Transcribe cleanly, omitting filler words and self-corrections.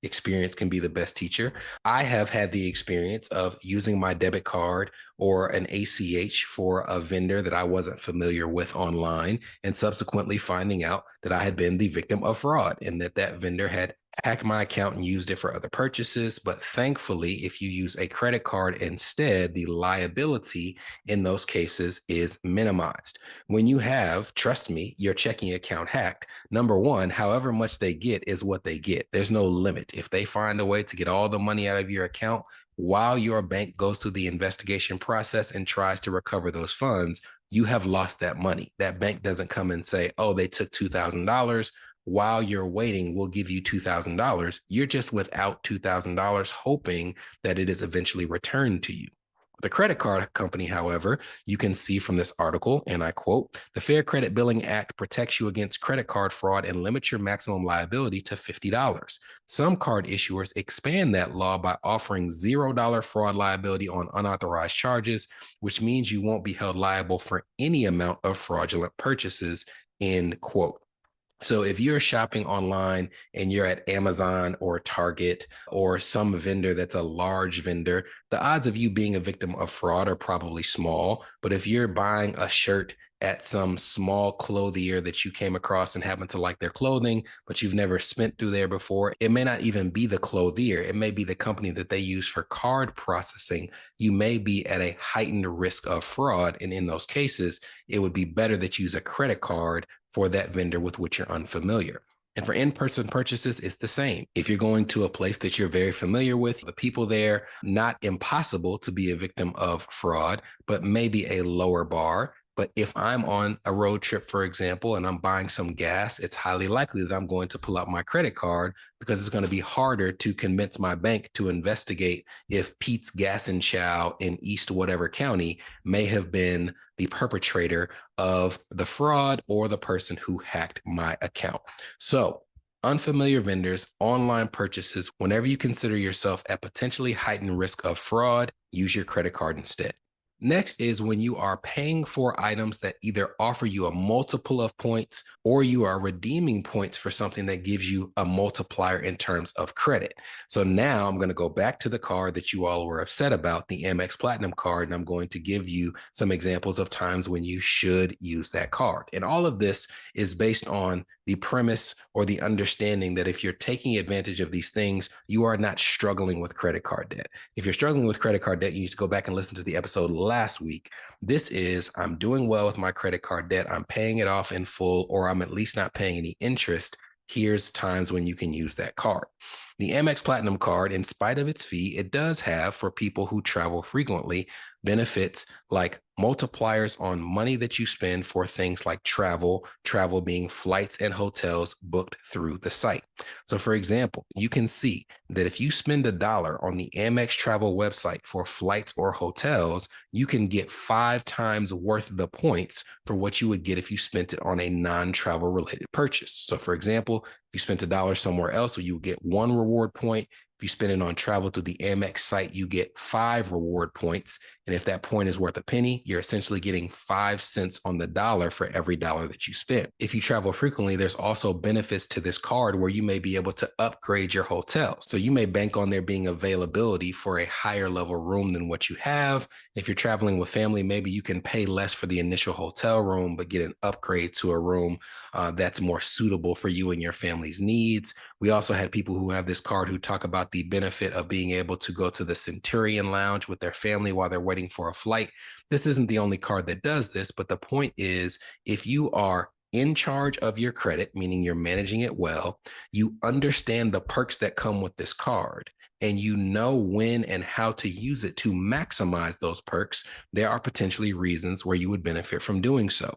experience can be the best teacher. I have had the experience of using my debit card or an ACH for a vendor that I wasn't familiar with online, and subsequently finding out that I had been the victim of fraud and that vendor had hacked my account and used it for other purchases. But thankfully, if you use a credit card instead, the liability in those cases is minimized. When you have, trust me, your checking account hacked, number one, however much they get is what they get. There's no limit. If they find a way to get all the money out of your account while your bank goes through the investigation process and tries to recover those funds, you have lost that money. That bank doesn't come and say, oh, they took $2,000. While you're waiting, we'll give you $2,000. You're just without $2,000, hoping that it is eventually returned to you. The credit card company, however, you can see from this article, and I quote, the Fair Credit Billing Act protects you against credit card fraud and limits your maximum liability to $50. Some card issuers expand that law by offering $0 fraud liability on unauthorized charges, which means you won't be held liable for any amount of fraudulent purchases, end quote. So if you're shopping online and you're at Amazon or Target or some vendor that's a large vendor, the odds of you being a victim of fraud are probably small. But if you're buying a shirt at some small clothier that you came across and happen to like their clothing, but you've never spent through there before, it may not even be the clothier. It may be the company that they use for card processing. You may be at a heightened risk of fraud. And in those cases, it would be better that you use a credit card for that vendor with which you're unfamiliar. And for in-person purchases, it's the same. If you're going to a place that you're very familiar with, the people there, not impossible to be a victim of fraud, but maybe a lower bar. But if I'm on a road trip, for example, and I'm buying some gas, it's highly likely that I'm going to pull out my credit card because it's going to be harder to convince my bank to investigate if Pete's Gas and Chow in East whatever county may have been the perpetrator of the fraud or the person who hacked my account. So unfamiliar vendors, online purchases, whenever you consider yourself at potentially heightened risk of fraud, use your credit card instead. Next is when you are paying for items that either offer you a multiple of points or you are redeeming points for something that gives you a multiplier in terms of credit. So now I'm going to go back to the card that you all were upset about, the AMEX Platinum card, and I'm going to give you some examples of times when you should use that card. And all of this is based on the premise or the understanding that if you're taking advantage of these things, you are not struggling with credit card debt. If you're struggling with credit card debt, you need to go back and listen to the episode last week. This is, I'm doing well with my credit card debt. I'm paying it off in full, or I'm at least not paying any interest. Here's times when you can use that card. The Amex Platinum card, in spite of its fee, it does have, for people who travel frequently, benefits like multipliers on money that you spend for things like travel being flights and hotels booked through the site. So for example, you can see that if you spend $1 on the Amex travel website for flights or hotels, you can get 5 times worth of the points for what you would get if you spent it on a non-travel related purchase. So for example, if you spent $1 somewhere else, you would get 1 reward point. If you spend it on travel through the Amex site, you get 5 reward points. And if that point is worth a penny, you're essentially getting 5 cents on the dollar for every dollar that you spend. If you travel frequently, there's also benefits to this card where you may be able to upgrade your hotel. So you may bank on there being availability for a higher level room than what you have. If you're traveling with family, maybe you can pay less for the initial hotel room, but get an upgrade to a room that's more suitable for you and your family's needs. We also had people who have this card who talk about the benefit of being able to go to the Centurion Lounge with their family while they're waiting for a flight. This isn't the only card that does this, but the point is, if you are in charge of your credit, meaning you're managing it well, you understand the perks that come with this card, and you know when and how to use it to maximize those perks, there are potentially reasons where you would benefit from doing so.